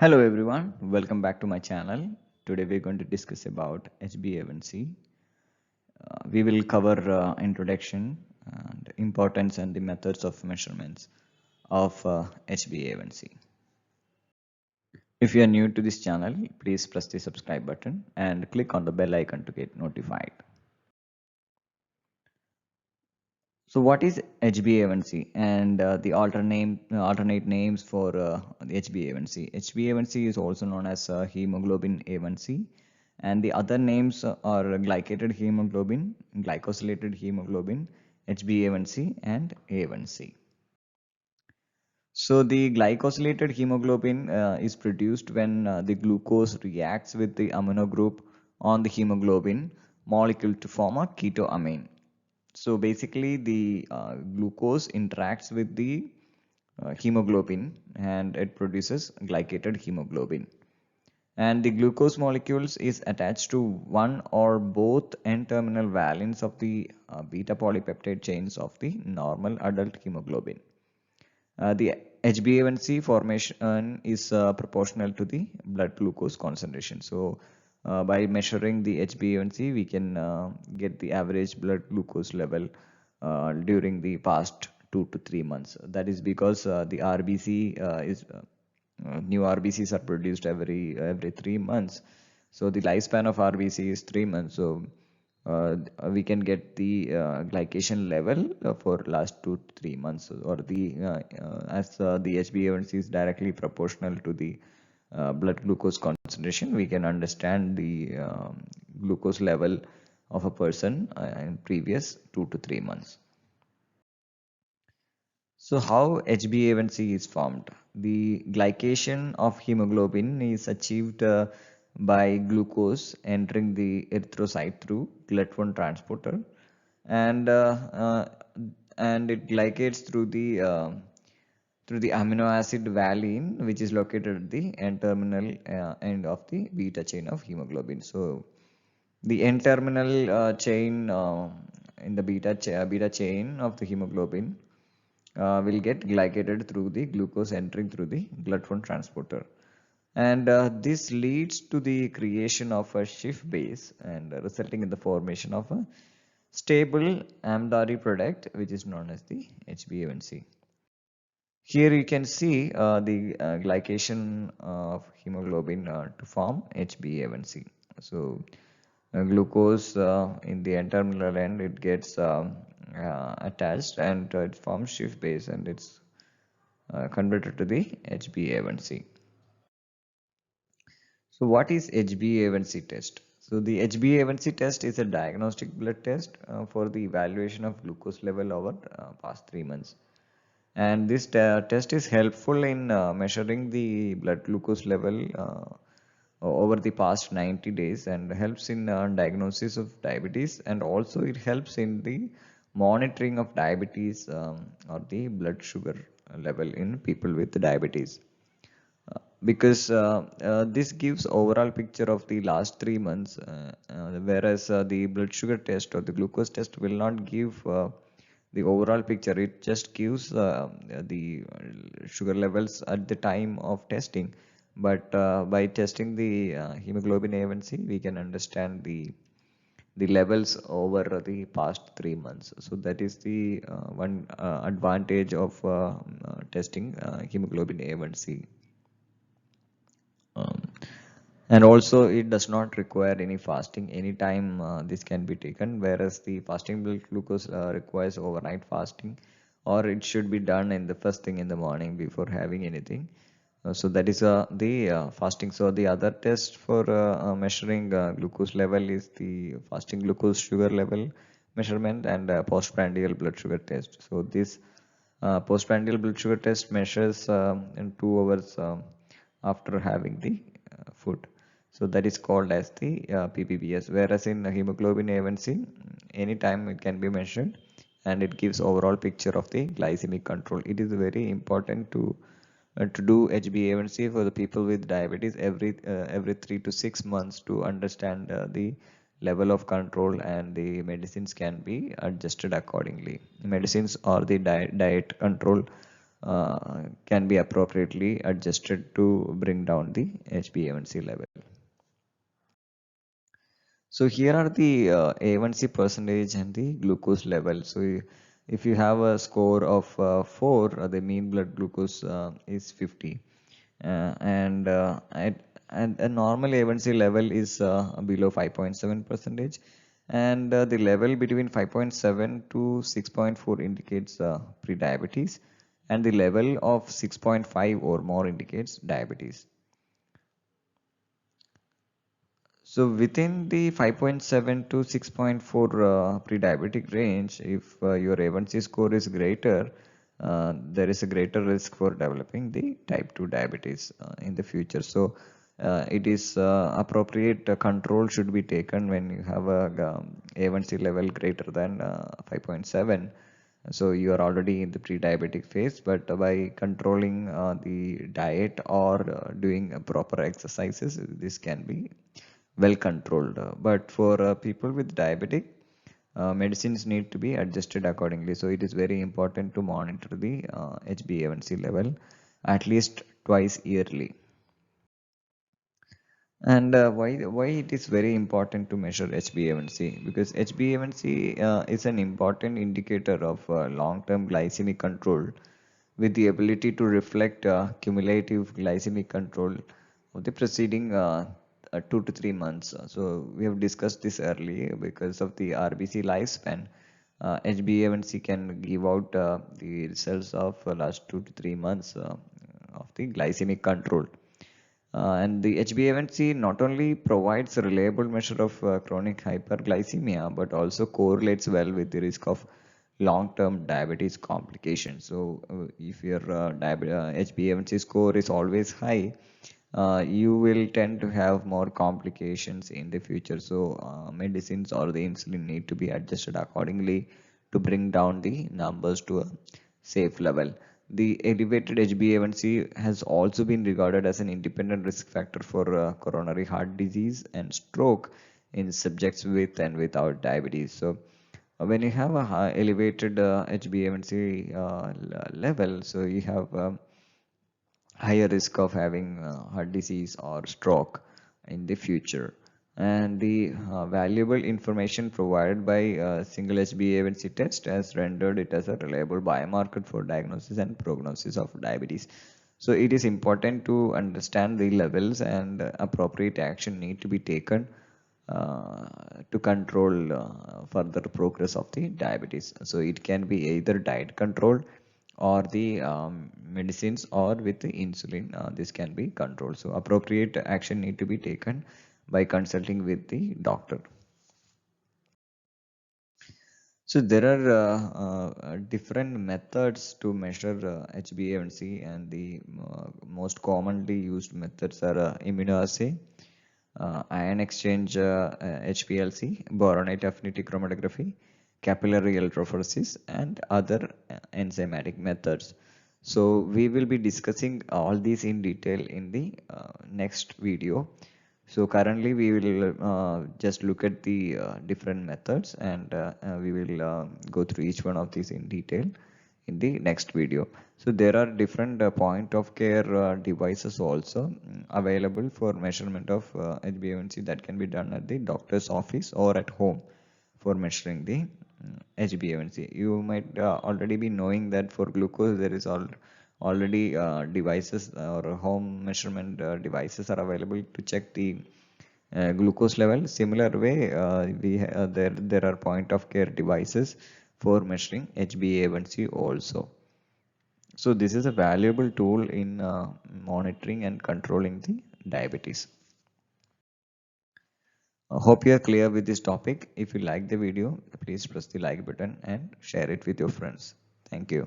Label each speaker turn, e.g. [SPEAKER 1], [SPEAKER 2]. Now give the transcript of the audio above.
[SPEAKER 1] Hello everyone, welcome back to my channel. Today we're going to discuss about HbA1c. We will cover introduction and importance and the methods of measurements of HbA1c. If you are new to this channel, please press the subscribe button and click on the bell icon to get notified. So what is HbA1c and the alternate names for the HbA1c? HbA1c is also known as hemoglobin A1c, and the other names are glycated hemoglobin, glycosylated hemoglobin, HbA1c, and A1c. So the glycosylated hemoglobin is produced when the glucose reacts with the amino group on the hemoglobin molecule to form a ketoamine. So basically the glucose interacts with the hemoglobin and it produces glycated hemoglobin. And the glucose molecules is attached to one or both N-terminal valence of the beta polypeptide chains of the normal adult hemoglobin. The HbA1c formation is proportional to the blood glucose concentration. So by measuring the HbA1c, we can get the average blood glucose level during the past 2 to 3 months. That is because the RBC is new RBCs are produced every 3 months. So the lifespan of RBC is 3 months. So we can get the glycation level for last 2 to 3 months, or the as the HbA1c is directly proportional to the blood glucose concentration. We can understand the glucose level of a person in previous 2 to 3 months. So how HbA1c is formed? The glycation of hemoglobin is achieved by glucose entering the erythrocyte through GLUT1 transporter, and it glycates through the amino acid valine, which is located at the N-terminal end of the beta chain of hemoglobin. So the N-terminal chain in the beta chain of the hemoglobin will get glycated through the glucose entering through the GLUT1 transporter, and this leads to the creation of a Schiff base and resulting in the formation of a stable Amdari product, which is known as the HbA1c. Here you can see the glycation of hemoglobin to form HbA1c. So glucose in the N-terminal end, it gets attached and it forms Schiff base, and it's converted to the HbA1c. So what is HbA1c test? So the HbA1c test is a diagnostic blood test for the evaluation of glucose level over past 3 months. And this test is helpful in measuring the blood glucose level over the past 90 days and helps in diagnosis of diabetes, and also it helps in the monitoring of diabetes or the blood sugar level in people with diabetes. Because this gives overall picture of the last 3 months, whereas the blood sugar test or the glucose test will not give the overall picture. It just gives the sugar levels at the time of testing, but by testing the hemoglobin A1c, we can understand the levels over the past 3 months. So that is the one advantage of testing hemoglobin A1c. Um, and also it does not require any fasting. Anytime this can be taken, whereas the fasting blood glucose requires overnight fasting, or it should be done in the first thing in the morning before having anything. So that is the fasting. So the other test for measuring glucose level is the fasting glucose sugar level measurement and postprandial blood sugar test. So this postprandial blood sugar test measures in 2 hours after having the food. So that is called as the PPBS. Whereas in hemoglobin A1c, anytime it can be measured, and it gives overall picture of the glycemic control. It is very important to do HbA1c for the people with diabetes every 3 to 6 months to understand the level of control, and the medicines can be adjusted accordingly. Medicines or the diet control can be appropriately adjusted to bring down the HbA1c level. So here are the A1C percentage and the glucose level. So if you have a score of 4, the mean blood glucose is 50. And a normal A1C level is below 5.7 percentage, and the level between 5.7 to 6.4 indicates pre-diabetes, and the level of 6.5 or more indicates diabetes. So within the 5.7 to 6.4 pre-diabetic range, if your A1C score is greater, there is a greater risk for developing the type 2 diabetes in the future. So it is appropriate control should be taken when you have a A1C level greater than 5.7. So you are already in the pre-diabetic phase, but by controlling the diet or doing proper exercises, this can be well controlled. But for people with diabetic, medicines need to be adjusted accordingly. So it is very important to monitor the HbA1c level at least twice yearly. And why it is very important to measure HbA1c? Because HbA1c is an important indicator of long-term glycemic control, with the ability to reflect cumulative glycemic control of the preceding 2 to 3 months. So we have discussed this earlier because of the RBC lifespan. HbA1c can give out the results of last 2 to 3 months of the glycemic control. And the HbA1c not only provides a reliable measure of chronic hyperglycemia, but also correlates well with the risk of long-term diabetes complications. So, if your HbA1c score is always high, you will tend to have more complications in the future. So, medicines or the insulin need to be adjusted accordingly to bring down the numbers to a safe level. The elevated HbA1c has also been regarded as an independent risk factor for coronary heart disease and stroke in subjects with and without diabetes. So, when you have a high, elevated HbA1c level, so you have higher risk of having heart disease or stroke in the future. And the valuable information provided by single HbA1c test has rendered it as a reliable biomarker for diagnosis and prognosis of diabetes. So it is important to understand the levels, and appropriate action need to be taken to control further progress of the diabetes. So it can be either diet control or the medicines, or with the insulin, this can be controlled. So appropriate action need to be taken by consulting with the doctor. So there are different methods to measure HbA1c, and the most commonly used methods are immunoassay, ion exchange HPLC, boronate affinity chromatography, capillary electrophoresis, and other enzymatic methods. So we will be discussing all these in detail in the next video. So currently we will just look at the different methods, and we will go through each one of these in detail in the next video. So there are different point of care devices also available for measurement of HbA1c that can be done at the doctor's office or at home for measuring the HbA1c. You might already be knowing that for glucose there is already devices or home measurement devices are available to check the glucose level. Similar way, there are point of care devices for measuring HbA1c also. So this is a valuable tool in monitoring and controlling the diabetes. I hope you are clear with this topic. If you like the video, please press the like button and share it with your friends. Thank you.